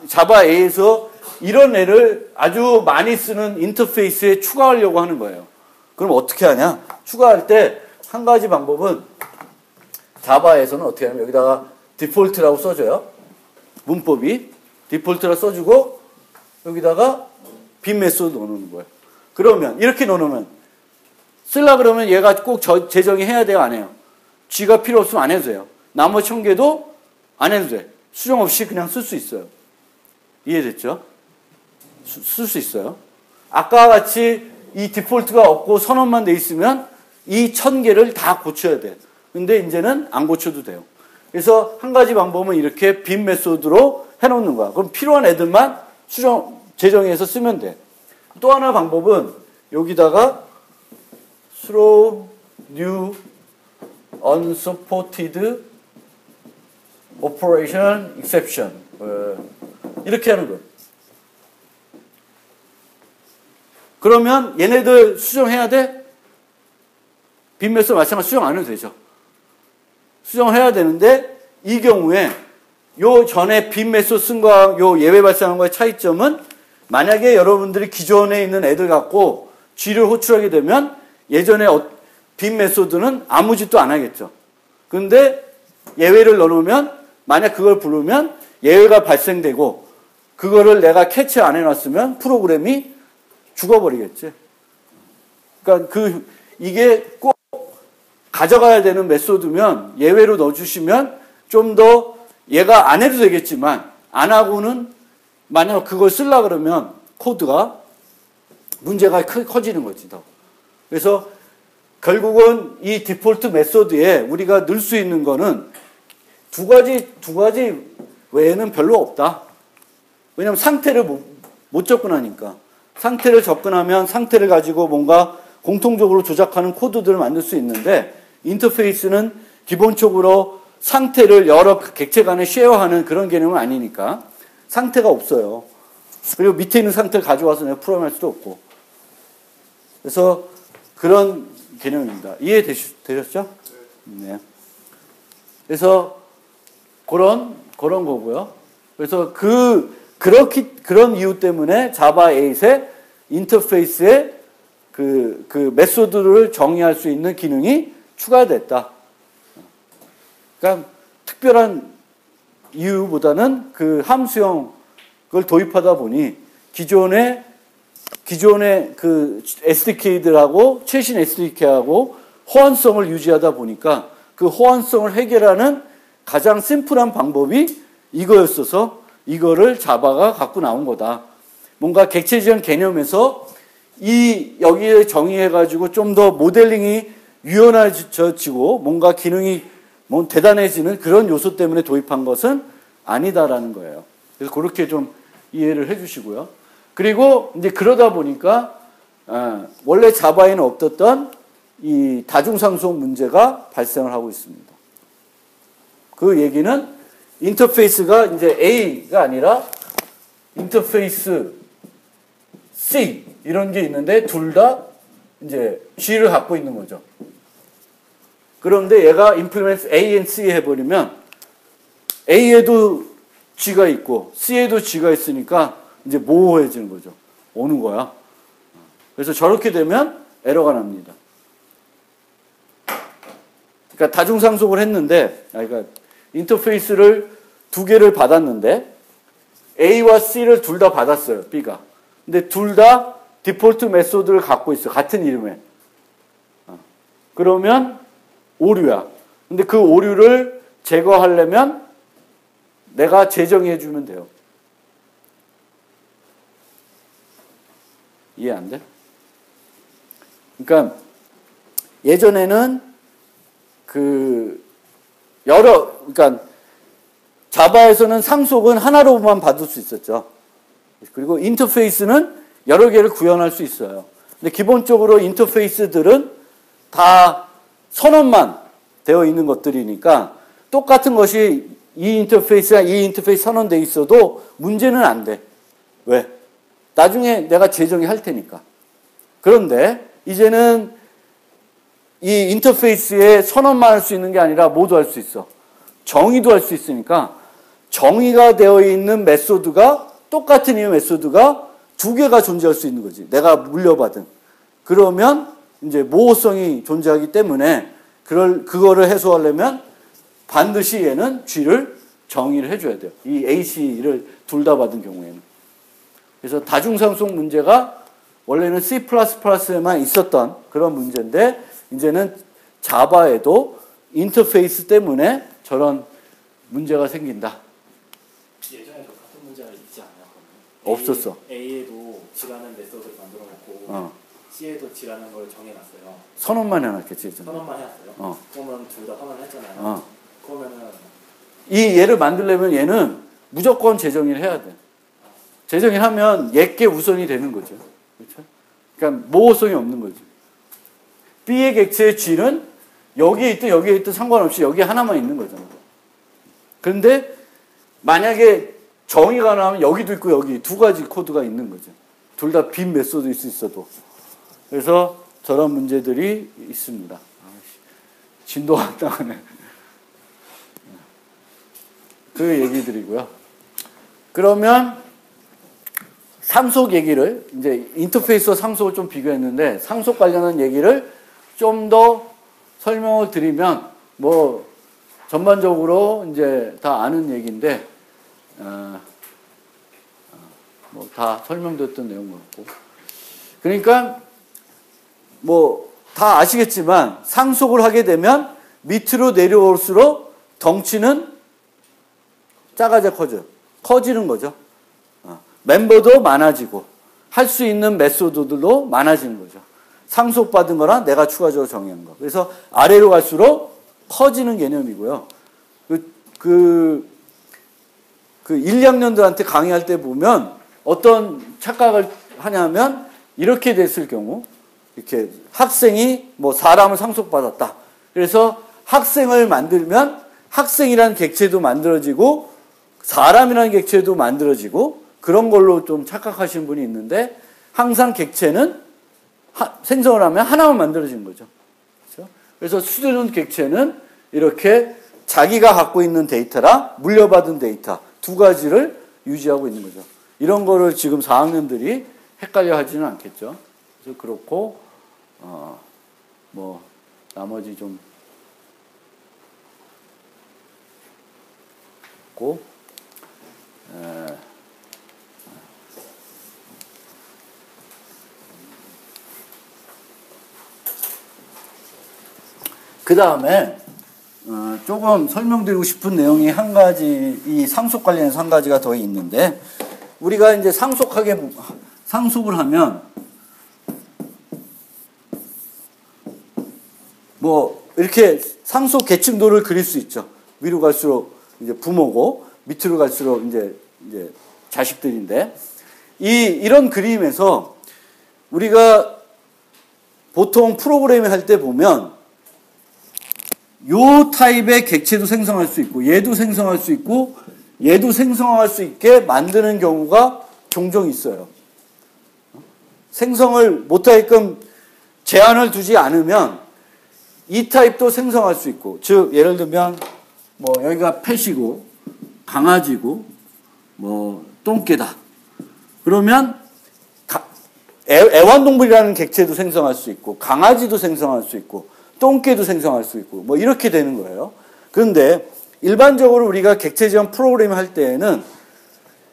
자바 A에서 이런 애를 아주 많이 쓰는 인터페이스에 추가하려고 하는 거예요. 그럼 어떻게 하냐? 추가할 때 한 가지 방법은 자바에서는 어떻게 하냐면 여기다가 디폴트라고 써줘요. 문법이 디폴트라 써주고 여기다가 빈 메소드 넣어놓는 거예요. 그러면 이렇게 넣어놓으면 쓰려고 그러면 얘가 꼭 재정의해야 돼요? 안 해요? G가 필요 없으면 안 해도 돼요. 나머지 1000개도 안 해도 돼. 수정 없이 그냥 쓸 수 있어요. 이해됐죠? 쓸 수 있어요. 아까와 같이 이 디폴트가 없고 선언만 돼 있으면 이 1000개를 다 고쳐야 돼. 근데 이제는 안 고쳐도 돼요. 그래서 한 가지 방법은 이렇게 빈 메소드로 해놓는 거야. 그럼 필요한 애들만 재정의해서 쓰면 돼. 또 하나 방법은 여기다가 throw new unsupported operation exception 이렇게 하는 거예요. 그러면 얘네들 수정해야 돼? 빈매수 마찬가지 수정 안 해도 되죠. 수정을 해야 되는데 이 경우에 요 전에 빈매수 쓴 거와 요 예외 발생한 거의 차이점은 만약에 여러분들이 기존에 있는 애들 갖고 G를 호출하게 되면 예전에 빈 메소드는 아무 짓도 안 하겠죠. 그런데 예외를 넣어놓으면 만약 그걸 부르면 예외가 발생되고 그거를 내가 캐치 안 해놨으면 프로그램이 죽어버리겠지. 그러니까 이게 꼭 가져가야 되는 메소드면 예외로 넣어주시면 좀 더 얘가 안 해도 되겠지만 안 하고는 만약 그걸 쓰려고 그러면 코드가 문제가 커지는 거지 더. 그래서 결국은 이 디폴트 메소드에 우리가 넣을 수 있는 거는 두 가지 외에는 별로 없다. 왜냐하면 상태를 못 접근하니까. 상태를 접근하면 상태를 가지고 뭔가 공통적으로 조작하는 코드들을 만들 수 있는데 인터페이스는 기본적으로 상태를 여러 객체 간에 쉐어하는 그런 개념은 아니니까 상태가 없어요. 그리고 밑에 있는 상태를 가져와서 내가 프로그램할 수도 없고. 그래서 그런 개념입니다. 이해되셨죠? 네. 그래서 그런 거고요. 그래서 그런 이유 때문에 자바 8의 인터페이스에 그 메소드를 정의할 수 있는 기능이 추가됐다. 그러니까 특별한 이유보다는 그 함수형 그걸 도입하다 보니 기존의 그 SDK들하고 최신 SDK하고 호환성을 유지하다 보니까 그 호환성을 해결하는 가장 심플한 방법이 이거였어서 이거를 자바가 갖고 나온 거다. 뭔가 객체지향 개념에서 여기에 정의해가지고 좀 더 모델링이 유연해지고 뭔가 기능이 대단해지는 그런 요소 때문에 도입한 것은 아니다라는 거예요. 그래서 그렇게 좀 이해를 해주시고요. 그리고 이제 그러다 보니까 원래 자바에는 없었던 이 다중상수성 문제가 발생을 하고 있습니다. 그 얘기는 인터페이스가 이제 A가 아니라 인터페이스 C 이런 게 있는데 둘 다 이제 G를 갖고 있는 거죠. 그런데 얘가 implement A and C 해버리면 A에도 G가 있고 C에도 G가 있으니까 이제 모호해지는 거죠. 오는 거야. 그래서 저렇게 되면 에러가 납니다. 그러니까 다중상속을 했는데, 그러니까 인터페이스를 두 개를 받았는데 A와 C를 둘 다 받았어요. B가. 근데 둘 다 디폴트 메소드를 갖고 있어. 같은 이름에. 그러면 오류야. 근데 그 오류를 제거하려면 내가 재정의해 주면 돼요. 이해 안 돼? 그러니까 예전에는 그러니까 자바에서는 상속은 하나로만 받을 수 있었죠. 그리고 인터페이스는 여러 개를 구현할 수 있어요. 근데 기본적으로 인터페이스들은 다 선언만 되어 있는 것들이니까 똑같은 것이 이 인터페이스랑 이 인터페이스 선언되어 있어도 문제는 안 돼. 왜? 나중에 내가 재정의 할 테니까. 그런데 이제는 이 인터페이스에 선언만 할 수 있는 게 아니라 모두 할 수 있어. 정의도 할 수 있으니까 정의가 되어 있는 메소드가 똑같은 이 메소드가 두 개가 존재할 수 있는 거지. 내가 물려받은. 그러면 이제 모호성이 존재하기 때문에 그거를 해소하려면 반드시 얘는 G를 정의를 해줘야 돼요. 이 AC를 둘 다 받은 경우에는. 그래서 다중상속 문제가 원래는 C++에만 있었던 그런 문제인데 이제는 자바에도 인터페이스 때문에 저런 문제가 생긴다. 예전에도 같은 문제가 있지 않아요? 없었어. A에도 G라는 메소드를 만들어 놓고 C에도 G라는 걸 정해놨어요. 선언만 해놨겠지. 선언만 해놨어요? 그러면 둘 다 선언을 했잖아요. 그러면은 이 얘를 만들려면 얘는 무조건 재정의를 해야 돼. 재정의를 하면 얘께 우선이 되는 거죠. 그렇죠? 그러니까 모호성이 없는 거죠. B의 객체의 G는 여기에 있든 상관없이 여기 하나만 있는 거잖아. 그런데 만약에 정의가 나면 여기도 있고 여기 두 가지 코드가 있는 거죠. 둘 다 빈 메소드일 수 있어도. 그래서 저런 문제들이 있습니다. 진도가 안 나가네. 그 얘기들이고요. 그러면 상속 얘기를 이제 인터페이스와 상속을 좀 비교했는데 상속 관련한 얘기를 좀 더 설명을 드리면 뭐 전반적으로 이제 다 아는 얘기인데 뭐 다 설명됐던 내용 같고 그러니까 뭐 다 아시겠지만 상속을 하게 되면 밑으로 내려올수록 덩치는 작아져 커지는 거죠. 멤버도 많아지고 할 수 있는 메소드들도 많아지는 거죠. 상속받은 거나 내가 추가적으로 정의한 거. 그래서 아래로 갈수록 커지는 개념이고요. 그 1, 2학년들한테 강의할 때 보면 어떤 착각을 하냐면 이렇게 됐을 경우 이렇게 학생이 뭐 사람을 상속받았다. 그래서 학생을 만들면 학생이라는 객체도 만들어지고 사람이라는 객체도 만들어지고 그런 걸로 좀 착각하시는 분이 있는데 항상 객체는 생성을 하면 하나만 만들어지는 거죠. 그렇죠? 그래서 수두는 객체는 이렇게 자기가 갖고 있는 데이터랑 물려받은 데이터 두 가지를 유지하고 있는 거죠. 이런 거를 지금 4학년들이 헷갈려 하지는 않겠죠. 그래서 그렇고 뭐 나머지 좀 있고 그 다음에 조금 설명드리고 싶은 내용이 한 가지, 이 상속 관련해서 한 가지가 더 있는데, 우리가 이제 상속을 하면, 뭐, 이렇게 상속 계층도를 그릴 수 있죠. 위로 갈수록 이제 부모고, 밑으로 갈수록 이제 자식들인데, 이런 그림에서 우리가 보통 프로그래밍 할 때 보면, 요 타입의 객체도 생성할 수 있고 얘도 생성할 수 있고 얘도 생성할 수 있게 만드는 경우가 종종 있어요. 생성을 못하게끔 제한을 두지 않으면 이 타입도 생성할 수 있고 즉 예를 들면 뭐 여기가 펫이고 강아지고 뭐 똥개다. 그러면 애완동물이라는 객체도 생성할 수 있고 강아지도 생성할 수 있고 똥개도 생성할 수 있고 뭐 이렇게 되는 거예요. 그런데 일반적으로 우리가 객체 지원 프로그램 할 때에는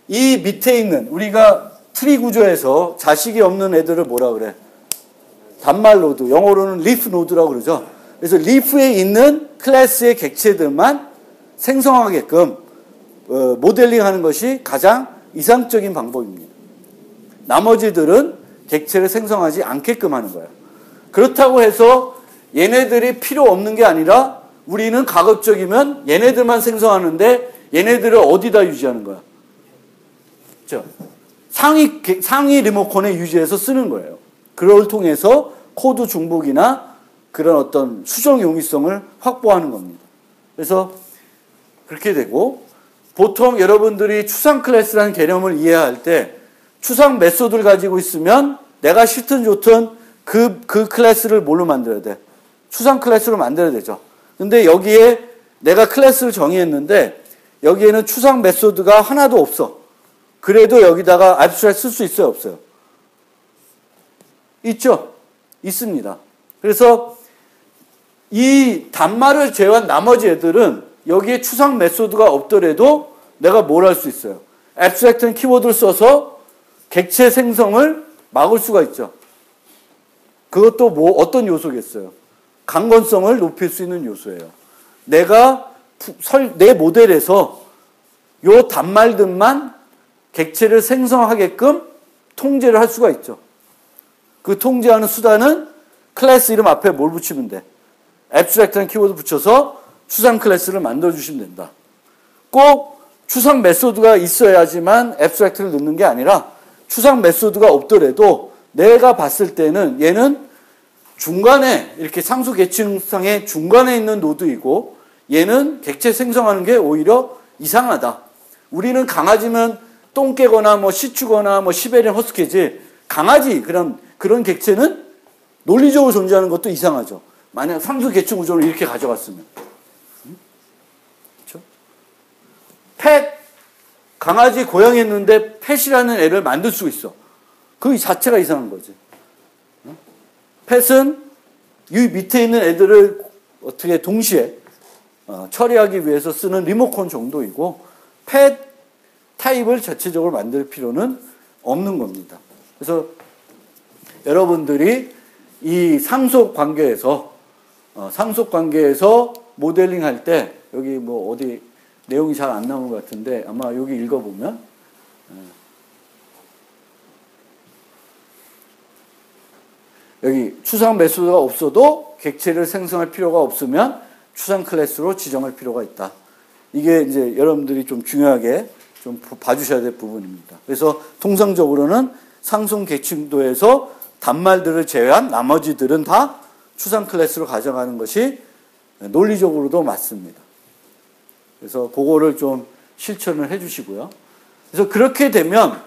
이 밑에 있는 우리가 트리 구조에서 자식이 없는 애들을 뭐라 그래? 단말 노드, 영어로는 리프 노드라고 그러죠. 그래서 리프에 있는 클래스의 객체들만 생성하게끔 모델링하는 것이 가장 이상적인 방법입니다. 나머지들은 객체를 생성하지 않게끔 하는 거예요. 그렇다고 해서 얘네들이 필요 없는 게 아니라 우리는 가급적이면 얘네들만 생성하는데 얘네들을 어디다 유지하는 거야? 그렇죠? 상위 리모컨에 유지해서 쓰는 거예요. 그걸 통해서 코드 중복이나 그런 어떤 수정 용이성을 확보하는 겁니다. 그래서 그렇게 되고 보통 여러분들이 추상 클래스라는 개념을 이해할 때 추상 메소드를 가지고 있으면 내가 싫든 좋든 그 클래스를 뭘로 만들어야 돼? 추상 클래스로 만들어야 되죠. 근데 여기에 내가 클래스를 정의했는데 여기에는 추상 메소드가 하나도 없어. 그래도 여기다가 abstract 쓸 수 있어요, 없어요? 있죠? 있습니다. 그래서 이 단말을 제외한 나머지 애들은 여기에 추상 메소드가 없더라도 내가 뭘 할 수 있어요? abstract는 키워드를 써서 객체 생성을 막을 수가 있죠. 그것도 뭐 어떤 요소겠어요? 강건성을 높일 수 있는 요소예요. 내가 내 모델에서 요 단말들만 객체를 생성하게끔 통제를 할 수가 있죠. 그 통제하는 수단은 클래스 이름 앞에 뭘 붙이면 돼? abstract라는 키워드 붙여서 추상 클래스를 만들어주시면 된다. 꼭 추상 메소드가 있어야지만 abstract를 넣는 게 아니라 추상 메소드가 없더라도 내가 봤을 때는 얘는 중간에 이렇게 상수 계층상의 중간에 있는 노드이고 얘는 객체 생성하는 게 오히려 이상하다. 우리는 강아지면 똥 깨거나 뭐 시추거나 뭐 시베리안 허스키지 강아지 그런 객체는 논리적으로 존재하는 것도 이상하죠. 만약 상수 계층 구조를 이렇게 가져갔으면. 그렇죠? 펫, 강아지, 고양이 했는데 펫이라는 애를 만들 수 있어. 그 자체가 이상한 거지. 펫은 이 밑에 있는 애들을 어떻게 동시에 처리하기 위해서 쓰는 리모컨 정도이고 펫 타입을 자체적으로 만들 필요는 없는 겁니다. 그래서 여러분들이 이 상속 관계에서 모델링 할 때 여기 뭐 어디 내용이 잘 안 나온 것 같은데 아마 여기 읽어보면 여기 추상 메소드가 없어도 객체를 생성할 필요가 없으면 추상 클래스로 지정할 필요가 있다. 이게 이제 여러분들이 좀 중요하게 좀 봐주셔야 될 부분입니다. 그래서 통상적으로는 상속 계층도에서 단말들을 제외한 나머지들은 다 추상 클래스로 가져가는 것이 논리적으로도 맞습니다. 그래서 그거를 좀 실천을 해주시고요. 그래서 그렇게 되면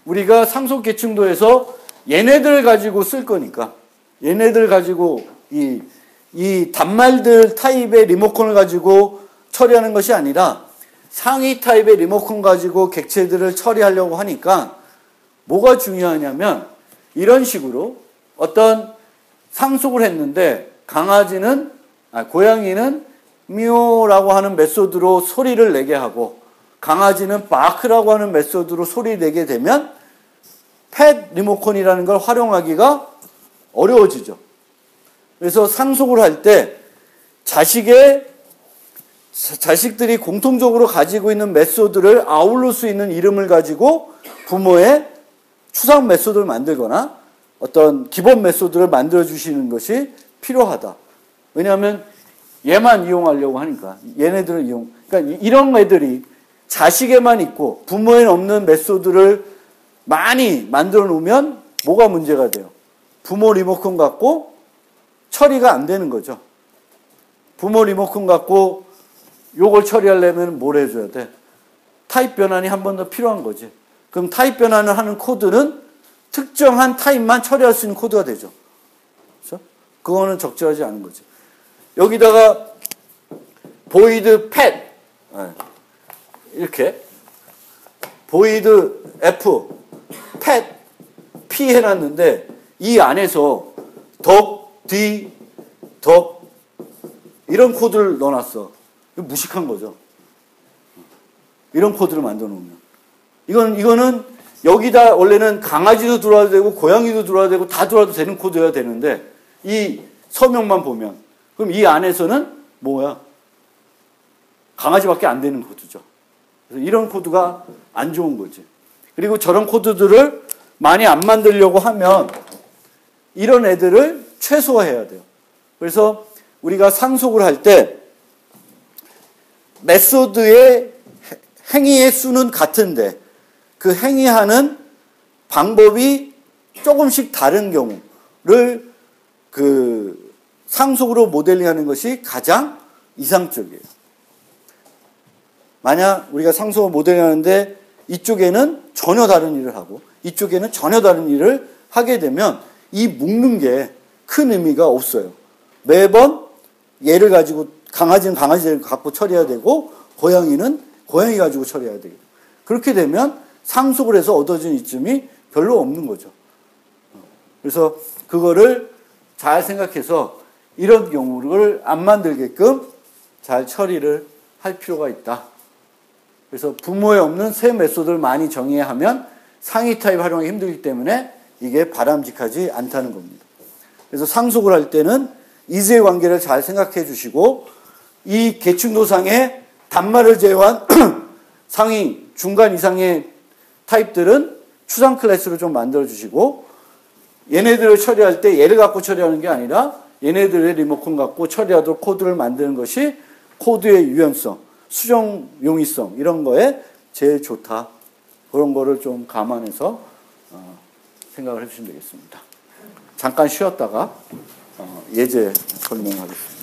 우리가 상속 계층도에서 얘네들 가지고 쓸 거니까 얘네들 가지고 이 단말들 타입의 리모컨을 가지고 처리하는 것이 아니라 상위 타입의 리모컨 가지고 객체들을 처리하려고 하니까 뭐가 중요하냐면 이런 식으로 어떤 상속을 했는데 고양이는 미오라고 하는 메소드로 소리를 내게 하고 강아지는 바크라고 하는 메소드로 소리 내게 되면 펫 리모컨이라는 걸 활용하기가 어려워지죠. 그래서 상속을 할 때 자식들이 공통적으로 가지고 있는 메소드를 아울러 수 있는 이름을 가지고 부모의 추상 메소드를 만들거나 어떤 기본 메소드를 만들어 주시는 것이 필요하다. 왜냐하면 얘만 이용하려고 하니까 얘네들을 그러니까 이런 애들이 자식에만 있고 부모에는 없는 메소드를 많이 만들어 놓으면 뭐가 문제가 돼요? 부모 리모컨 갖고 처리가 안 되는 거죠. 부모 리모컨 갖고 요걸 처리하려면 뭘 해줘야 돼? 타입 변환이 한 번 더 필요한 거지. 그럼 타입 변환을 하는 코드는 특정한 타입만 처리할 수 있는 코드가 되죠. 그렇죠? 그거는 적절하지 않은 거지. 여기다가 void pet 이렇게 void f pet p 해놨는데 이 안에서 덕 이런 코드를 넣어놨어. 무식한 거죠. 이런 코드를 만들어 놓으면 이거는 여기다 원래는 강아지도 들어와도 되고 고양이도 들어와도 되고 다 들어와도 되는 코드여야 되는데 이 서명만 보면 그럼 이 안에서는 뭐야? 강아지밖에 안 되는 코드죠. 그래서 이런 코드가 안 좋은 거지. 그리고 저런 코드들을 많이 안 만들려고 하면 이런 애들을 최소화해야 돼요. 그래서 우리가 상속을 할 때 메소드의 행위의 수는 같은데 그 행위하는 방법이 조금씩 다른 경우를 그 상속으로 모델링하는 것이 가장 이상적이에요. 만약 우리가 상속을 모델링하는데 이쪽에는 전혀 다른 일을 하고 이쪽에는 전혀 다른 일을 하게 되면 이 묶는 게 큰 의미가 없어요. 매번 얘를 가지고 강아지는 강아지를 갖고 처리해야 되고 고양이는 고양이 가지고 처리해야 되고 그렇게 되면 상속을 해서 얻어진 이점이 별로 없는 거죠. 그래서 그거를 잘 생각해서 이런 경우를 안 만들게끔 잘 처리를 할 필요가 있다. 그래서 부모에 없는 새 메소드를 많이 정의해야 하면 상위 타입 활용하기 힘들기 때문에 이게 바람직하지 않다는 겁니다. 그래서 상속을 할 때는 이즈의 관계를 잘 생각해 주시고 이 계층도상의 단말을 제외한 상위, 중간 이상의 타입들은 추상 클래스로 좀 만들어 주시고 얘네들을 처리할 때 얘를 갖고 처리하는 게 아니라 얘네들의 리모컨 갖고 처리하도록 코드를 만드는 것이 코드의 유연성, 수정 용이성 이런 거에 제일 좋다. 그런 거를 좀 감안해서 생각을 해주시면 되겠습니다. 잠깐 쉬었다가 예제 설명하겠습니다.